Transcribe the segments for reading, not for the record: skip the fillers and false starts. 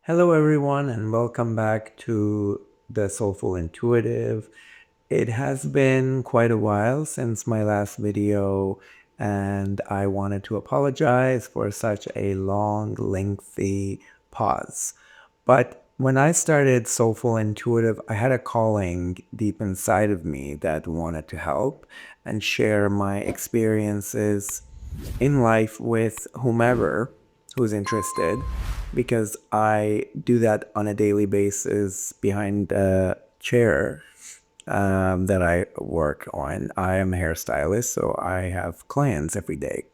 Hello, everyone, and welcome back to the Soulful Intuitive. It has been quite a while since my last video, and I wanted to apologize for such a long, lengthy pause. But when I started Soulful Intuitive, I had a calling deep inside of me that wanted to help and share my experiences in life with whomever who's interested, because I do that on a daily basis behind the chair that I work on. I am a hairstylist, so I have clients every day.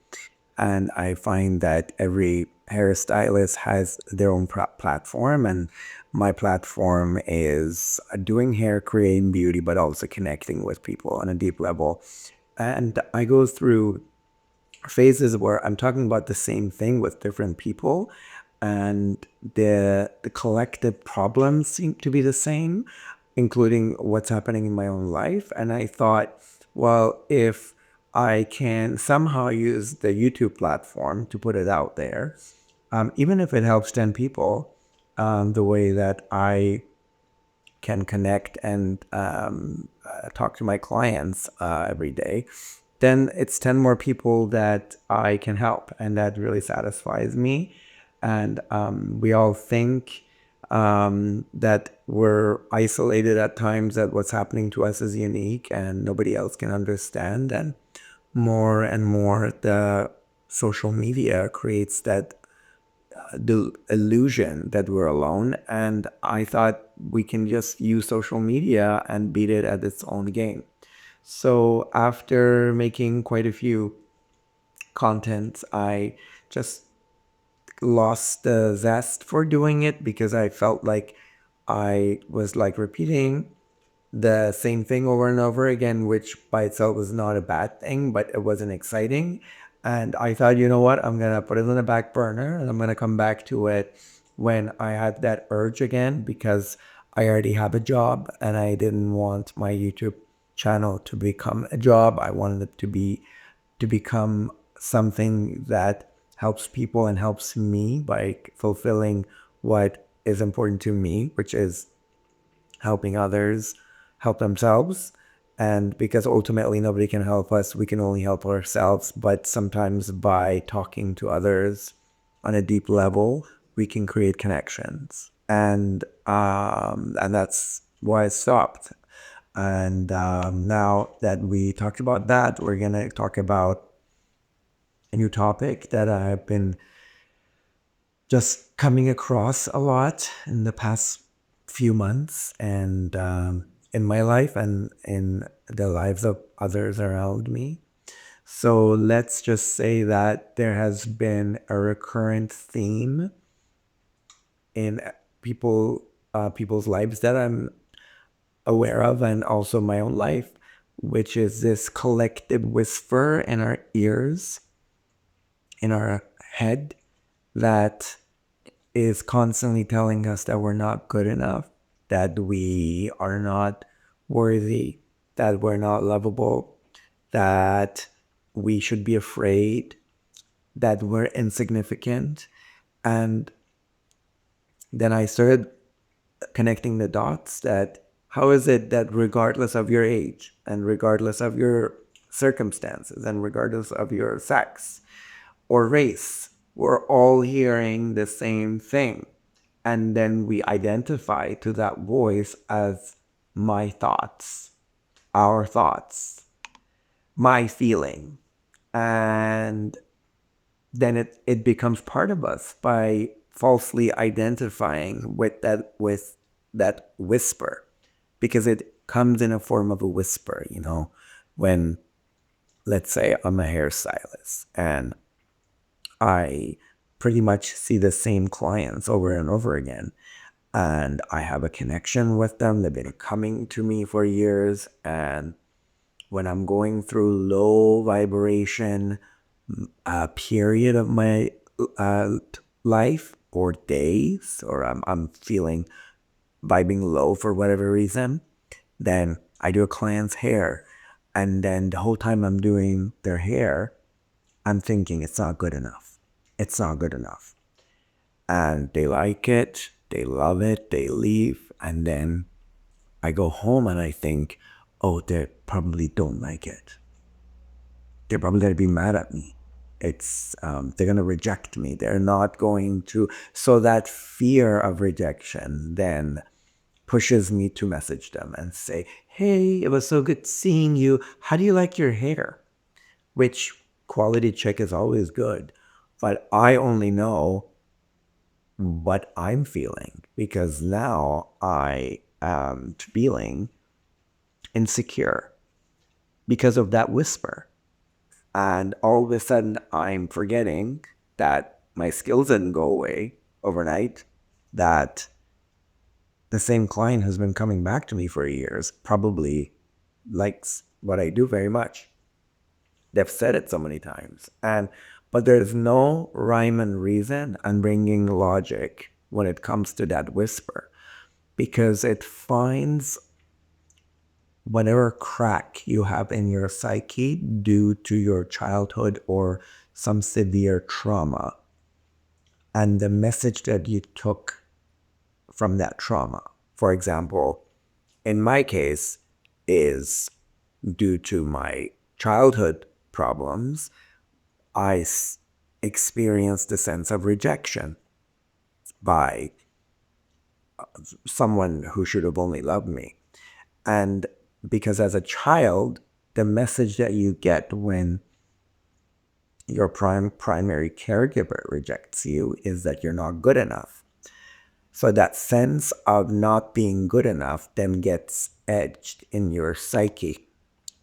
And I find that every hairstylist has their own platform. And my platform is doing hair, creating beauty, but also connecting with people on a deep level. And I go through phases where I'm talking about the same thing with different people, and the collective problems seem to be the same, including what's happening in my own life. And I thought, well, if I can somehow use the YouTube platform to put it out there, even if it helps 10 people, the way that I can connect and talk to my clients every day, then it's 10 more people that I can help. And that really satisfies me. And we all think that we're isolated at times, that what's happening to us is unique and nobody else can understand. And more, the social media creates that the illusion that we're alone. And I thought we can just use social media and beat it at its own game. So after making quite a few contents, I just lost the zest for doing it, because I felt like I was like repeating the same thing over and over again, which by itself was not a bad thing, but it wasn't exciting. And I thought, you know what, I'm going to put it on the back burner and I'm going to come back to it when I had that urge again, because I already have a job and I didn't want my YouTube channel to become a job. I wanted it to become something that helps people and helps me by fulfilling what is important to me, which is helping others help themselves. And because ultimately nobody can help us, we can only help ourselves. But sometimes by talking to others on a deep level, we can create connections. And that's why I stopped. And now that we talked about that, we're gonna talk about a new topic that I've been just coming across a lot in the past few months, and in my life and in the lives of others around me. So let's just say that there has been a recurrent theme in people's lives that I'm aware of, and also my own life, which is this collective whisper in our ears, in our head, that is constantly telling us that we're not good enough, that we are not worthy, that we're not lovable, that we should be afraid, that we're insignificant. And then I started connecting the dots, that how is it that regardless of your age and regardless of your circumstances and regardless of your sex or race, we're all hearing the same thing. And then we identify to that voice as my thoughts, our thoughts, my feeling. And then it becomes part of us by falsely identifying with that whisper, because it comes in a form of a whisper, when, let's say, I'm a hairstylist and I pretty much see the same clients over and over again. And I have a connection with them. They've been coming to me for years. And when I'm going through low vibration period of my life or days, or I'm feeling vibing low for whatever reason, then I do a client's hair. And then the whole time I'm doing their hair, I'm thinking it's not good enough. It's not good enough. And they like it. They love it, they leave, and then I go home and I think, oh, they probably don't like it. They're probably going to be mad at me. They're going to reject me. They're not going to. So that fear of rejection then pushes me to message them and say, hey, it was so good seeing you. How do you like your hair? Which quality check is always good. But I only know what I'm feeling because now I am feeling insecure because of that whisper. And all of a sudden, I'm forgetting that my skills didn't go away overnight, that the same client has been coming back to me for years, probably likes what I do very much. They've said it so many times. But there's no rhyme and reason and bringing logic when it comes to that whisper because it finds whatever crack you have in your psyche due to your childhood or some severe trauma and the message that you took from that trauma. For example, in my case, is due to my childhood problems, I experienced a sense of rejection by someone who should have only loved me. And because as a child, the message that you get when your primary caregiver rejects you is that you're not good enough. So that sense of not being good enough then gets edged in your psyche.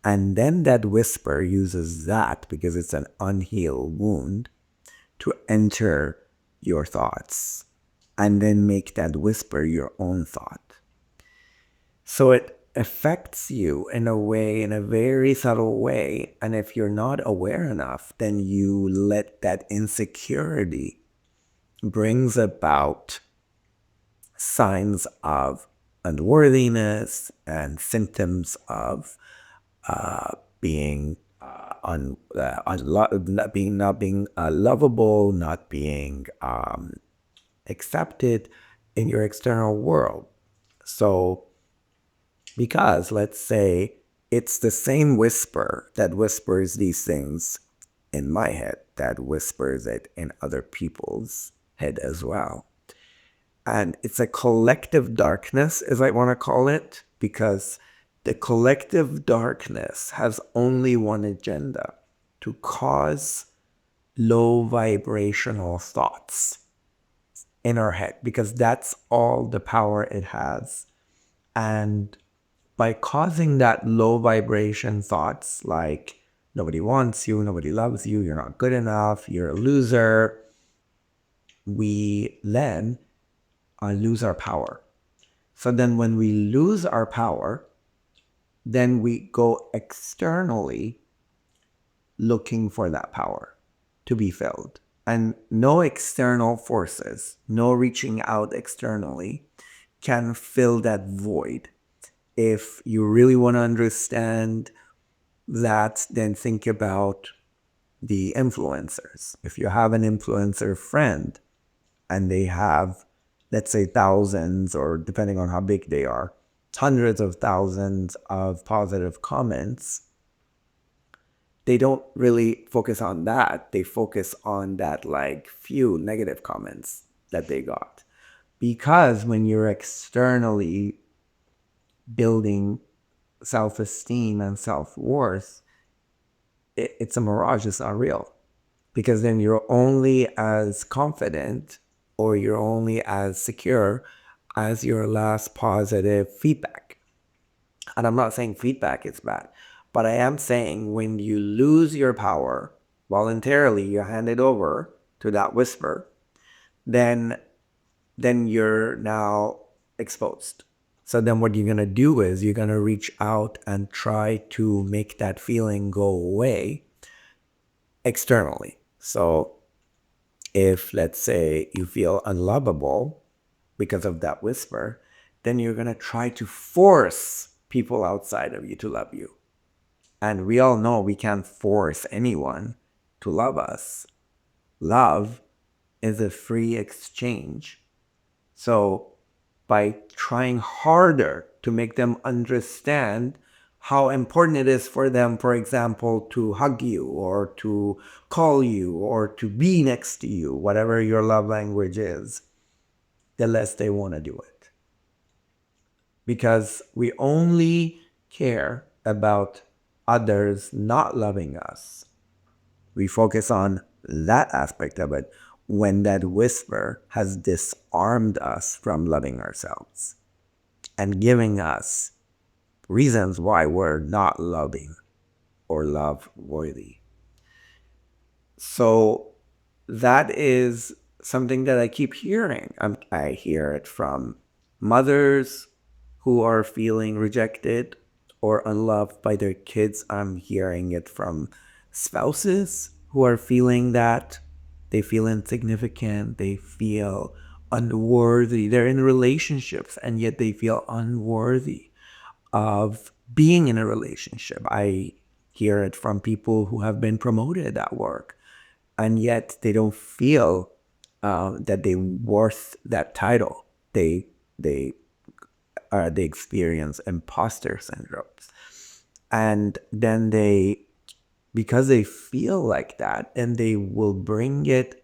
And then that whisper uses that, because it's an unhealed wound, to enter your thoughts and then make that whisper your own thought. So it affects you in a way, in a very subtle way. And if you're not aware enough, then you let that insecurity brings about signs of unworthiness and symptoms of being not being lovable, not being accepted in your external world. So because let's say it's the same whisper that whispers these things in my head that whispers it in other people's head as well. And it's a collective darkness, as I want to call it, because the collective darkness has only one agenda: to cause low vibrational thoughts in our head, because that's all the power it has. And by causing that low vibration thoughts like nobody wants you, nobody loves you, you're not good enough, you're a loser, we then lose our power. So then when we lose our power, then we go externally looking for that power to be filled. And no external forces, no reaching out externally can fill that void. If you really want to understand that, then think about the influencers. If you have an influencer friend and they have, let's say, thousands, or depending on how big they are, hundreds of thousands of positive comments, they don't really focus on that. They focus on that like few negative comments that they got. Because when you're externally building self-esteem and self-worth, it's a mirage, it's not real. Because then you're only as confident or you're only as secure as your last positive feedback. And I'm not saying feedback is bad, but I am saying when you lose your power voluntarily, you hand it over to that whisper, then you're now exposed. So then what you're going to do is you're going to reach out and try to make that feeling go away externally. So if, let's say, you feel unlovable because of that whisper, then you're going to try to force people outside of you to love you. And we all know we can't force anyone to love us. Love is a free exchange. So by trying harder to make them understand how important it is for them, for example, to hug you or to call you or to be next to you, whatever your love language is, the less they want to do it. Because we only care about others not loving us. We focus on that aspect of it when that whisper has disarmed us from loving ourselves and giving us reasons why we're not loving or love worthy. So that is something that I keep hearing. I hear it from mothers who are feeling rejected or unloved by their kids. I'm hearing it from spouses who are feeling that they feel insignificant, they feel unworthy. They're in relationships and yet they feel unworthy of being in a relationship. I hear it from people who have been promoted at work and yet they don't feel that they're worth that title. They they experience imposter syndromes, and then because they feel like that, and they will bring it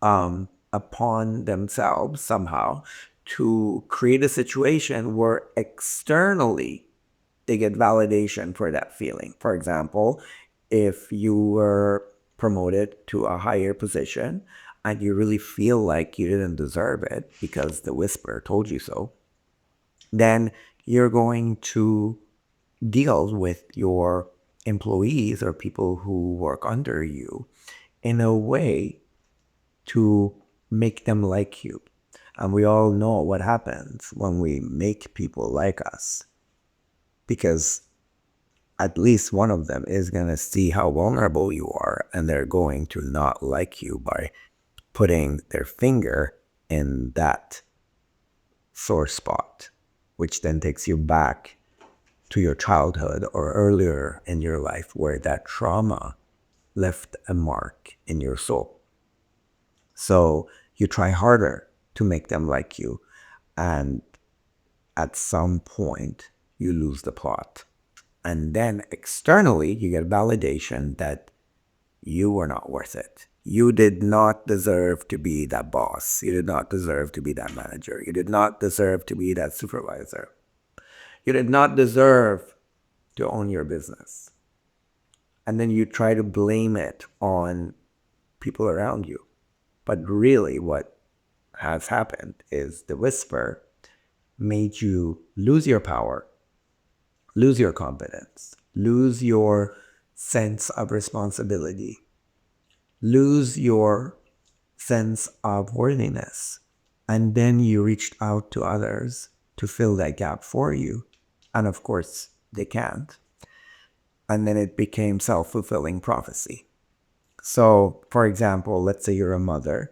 upon themselves somehow to create a situation where externally they get validation for that feeling. For example, if you were promoted to a higher position and you really feel like you didn't deserve it because the whisper told you so, then you're going to deal with your employees or people who work under you in a way to make them like you. And we all know what happens when we make people like us, because at least one of them is going to see how vulnerable you are, and they're going to not like you by putting their finger in that sore spot, which then takes you back to your childhood or earlier in your life where that trauma left a mark in your soul. So you try harder to make them like you, and at some point you lose the plot. And then externally, you get validation that you were not worth it. You did not deserve to be that boss. You did not deserve to be that manager. You did not deserve to be that supervisor. You did not deserve to own your business. And then you try to blame it on people around you. But really, what has happened is the whisper made you lose your power, lose your confidence, lose your sense of responsibility, lose your sense of worthiness. And then you reached out to others to fill that gap for you. And of course, they can't. And then it became self-fulfilling prophecy. So, for example, let's say you're a mother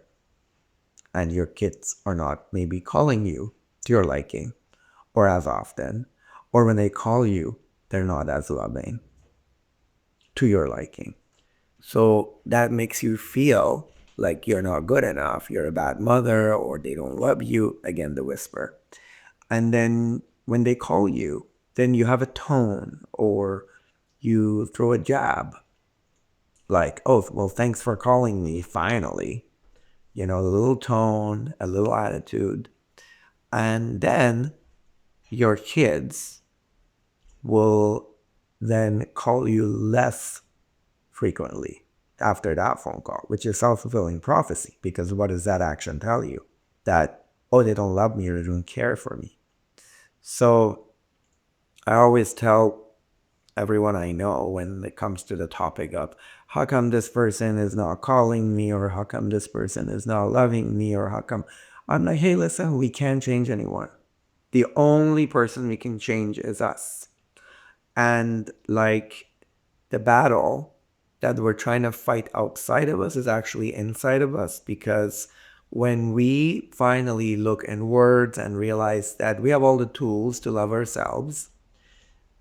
and your kids are not maybe calling you to your liking or as often, or when they call you, they're not as loving to your liking. So that makes you feel like you're not good enough, you're a bad mother, or they don't love you. Again, the whisper. And then when they call you, then you have a tone or you throw a jab like, oh, well, thanks for calling me finally. You know, a little tone, a little attitude. And then your kids will then call you less frequently after that phone call, which is self-fulfilling prophecy. Because what does that action tell you? That, oh, they don't love me or they don't care for me. So I always tell everyone I know when it comes to the topic of how come this person is not calling me, or how come this person is not loving me, or how come, I'm like, hey, listen, we can't change anyone. The only person we can change is us. And like the battle that we're trying to fight outside of us is actually inside of us, because when we finally look inwards and realize that we have all the tools to love ourselves,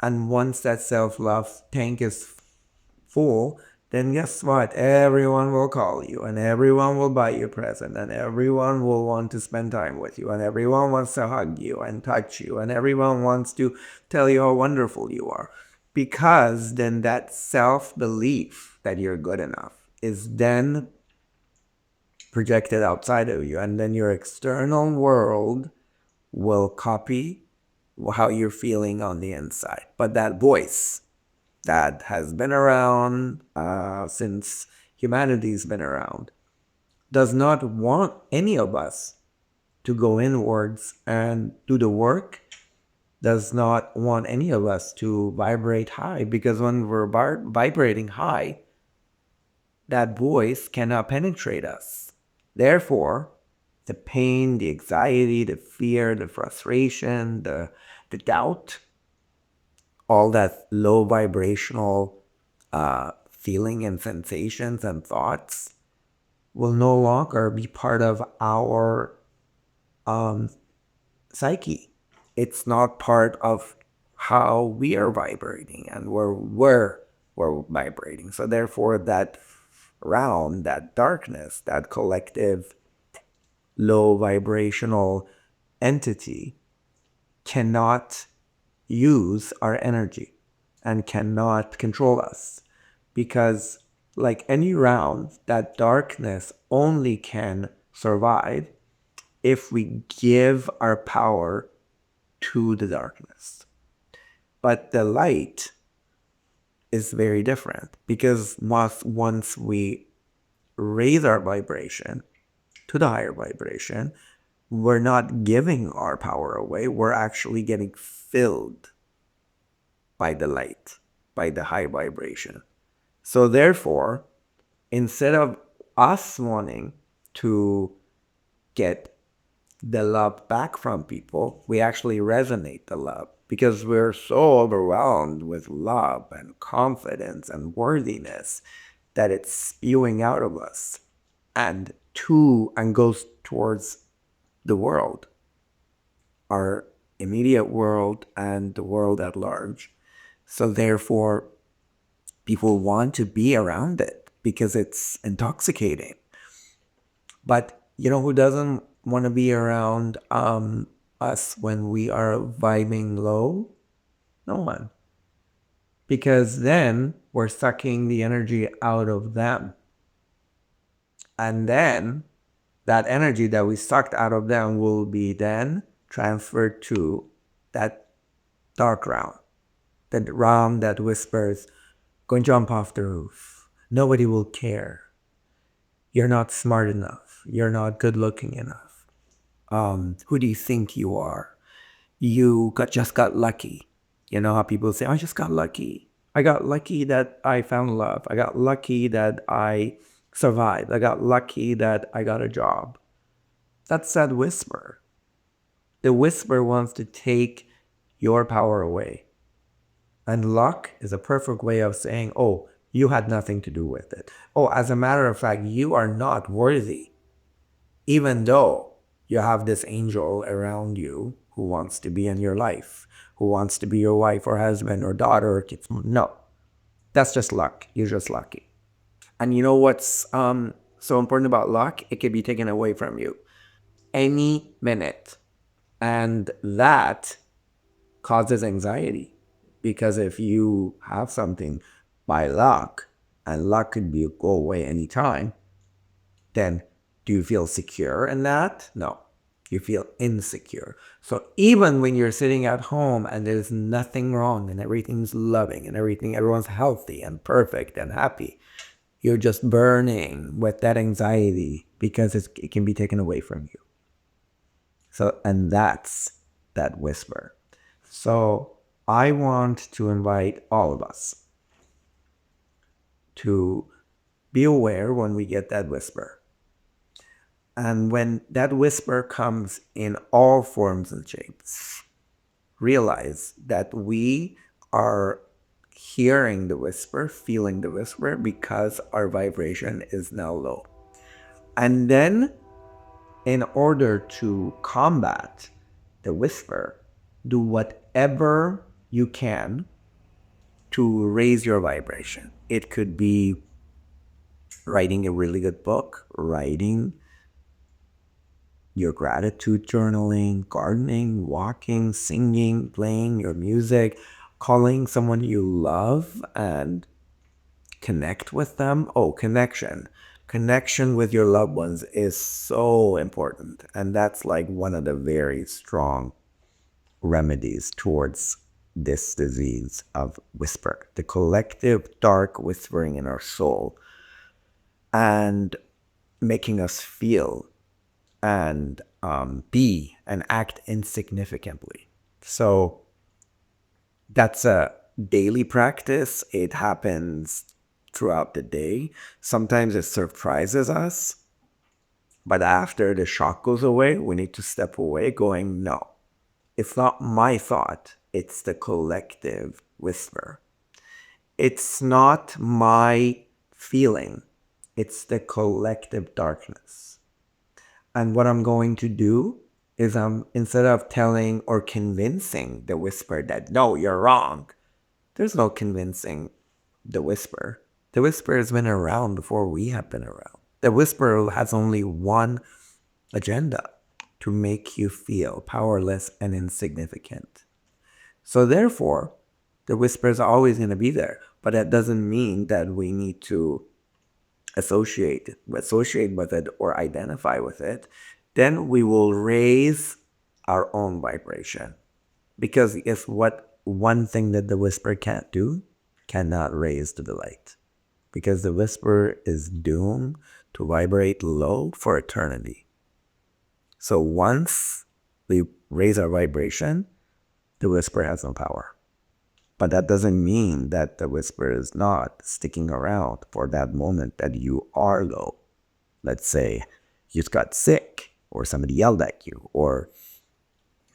and once that self-love tank is full, then guess what? Everyone will call you and everyone will buy you a present and everyone will want to spend time with you and everyone wants to hug you and touch you and everyone wants to tell you how wonderful you are. Because then that self-belief that you're good enough is then projected outside of you, and then your external world will copy how you're feeling on the inside. But that voice that has been around since humanity's been around does not want any of us to go inwards and do the work, does not want any of us to vibrate high, because when we're vibrating high, that voice cannot penetrate us. Therefore, the pain, the anxiety, the fear, the frustration, the doubt, all that low vibrational feeling and sensations and thoughts will no longer be part of our psyche. It's not part of how we are vibrating and where we're vibrating. So therefore, that realm, that darkness, that collective low vibrational entity cannot use our energy and cannot control us, because like any realm, that darkness only can survive if we give our power to the darkness. But the light is very different, because once we raise our vibration to the higher vibration, we're not giving our power away. We're actually getting filled by the light, by the high vibration. So therefore, instead of us wanting to get the love back from people, we actually resonate the love, because we're so overwhelmed with love and confidence and worthiness that it's spewing out of us and goes towards the world, our immediate world and the world at large. So therefore, people want to be around it because it's intoxicating. But you know who doesn't want to be around us when we are vibing low? No one. Because then we're sucking the energy out of them. And then that energy that we sucked out of them will be then transferred to that dark realm. That realm that whispers, go and jump off the roof. Nobody will care. You're not smart enough. You're not good looking enough. Who do you think you are? Just got lucky. You know how people say, I just got lucky. I got lucky that I found love. I got lucky that I survived. I got lucky that I got a job. That's that whisper. The whisper wants to take your power away. And luck is a perfect way of saying, oh, you had nothing to do with it. Oh, as a matter of fact, you are not worthy, even though you have this angel around you who wants to be in your life, who wants to be your wife or husband or daughter or kids. No, that's just luck. You're just lucky. And you know what's so important about luck? It can be taken away from you any minute. And that causes anxiety, because if you have something by luck, and luck could go away anytime, then do you feel secure in that? No, you feel insecure. So even when you're sitting at home and there's nothing wrong and everything's loving and everyone's healthy and perfect and happy, you're just burning with that anxiety because it can be taken away from you. So, and that's that whisper. So I want to invite all of us to be aware when we get that whisper. And when that whisper comes in all forms and shapes, realize that we are hearing the whisper, feeling the whisper, because our vibration is now low. And then, in order to combat the whisper, do whatever you can to raise your vibration. It could be writing a really good book, writing your gratitude journaling, gardening, walking, singing, playing your music, calling someone you love and connect with them. Oh, connection. Connection with your loved ones is so important. And that's like one of the very strong remedies towards this disease of whisper, the collective dark whispering in our soul, and making us feel and be and act insignificantly. So that's a daily practice. It happens throughout the day. Sometimes it surprises us, but after the shock goes away, we need to step away going, no, it's not my thought. It's the collective whisper. It's not my feeling. It's the collective darkness. And what I'm going to do is instead of telling or convincing the whisper that, no, you're wrong, there's no convincing the whisper. The whisper has been around before we have been around. The whisper has only one agenda: to make you feel powerless and insignificant. So therefore, the whisper is always going to be there. But that doesn't mean that we need to associate with it or identify with it. Then we will raise our own vibration. Because if what one thing that the whisper can't do, cannot raise to the light. Because the whisper is doomed to vibrate low for eternity. So once we raise our vibration, the whisper has no power. But that doesn't mean that the whisper is not sticking around for that moment that you are low. Let's say you just got sick, or somebody yelled at you, or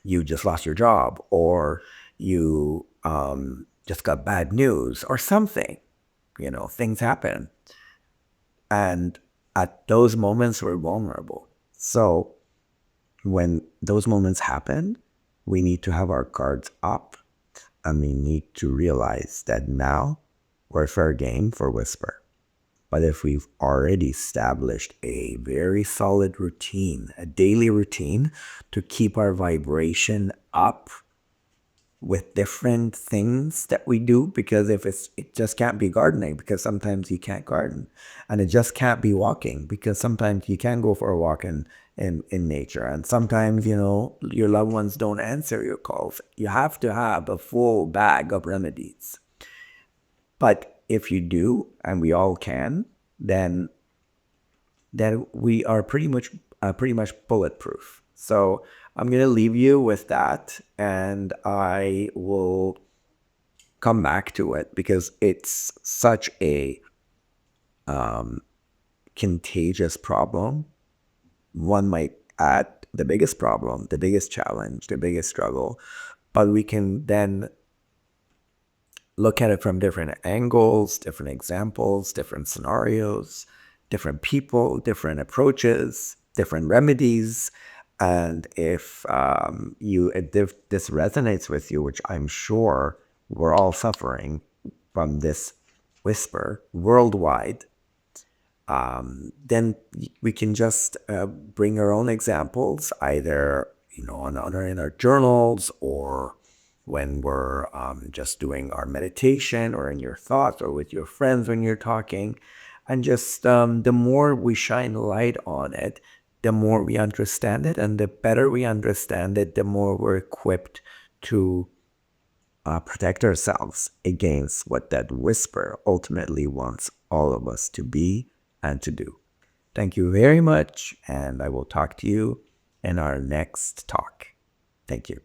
you just lost your job, or you just got bad news or something. Things happen. And at those moments, we're vulnerable. So when those moments happen, we need to have our guards up, and we need to realize that now we're fair game for whisper. But if we've already established a very solid routine, a daily routine to keep our vibration up with different things that we do, because if it just can't be gardening, because sometimes you can't garden, and it just can't be walking, because sometimes you can go for a walk in nature, and sometimes your loved ones don't answer your calls. You have to have a full bag of remedies. But if you do, and we all can, then we are pretty much bulletproof. So I'm going to leave you with that, and I will come back to it because it's such a contagious problem. One might add the biggest problem, the biggest challenge, the biggest struggle, but we can then look at it from different angles, different examples, different scenarios, different people, different approaches, different remedies. And if this resonates with you, which I'm sure we're all suffering from this whisper worldwide, then we can just bring our own examples, either in our journals, or when we're just doing our meditation, or in your thoughts, or with your friends when you're talking. And just the more we shine light on it, the more we understand it, and the better we understand it, the more we're equipped to protect ourselves against what that whisper ultimately wants all of us to be and to do. Thank you very much, and I will talk to you in our next talk. Thank you.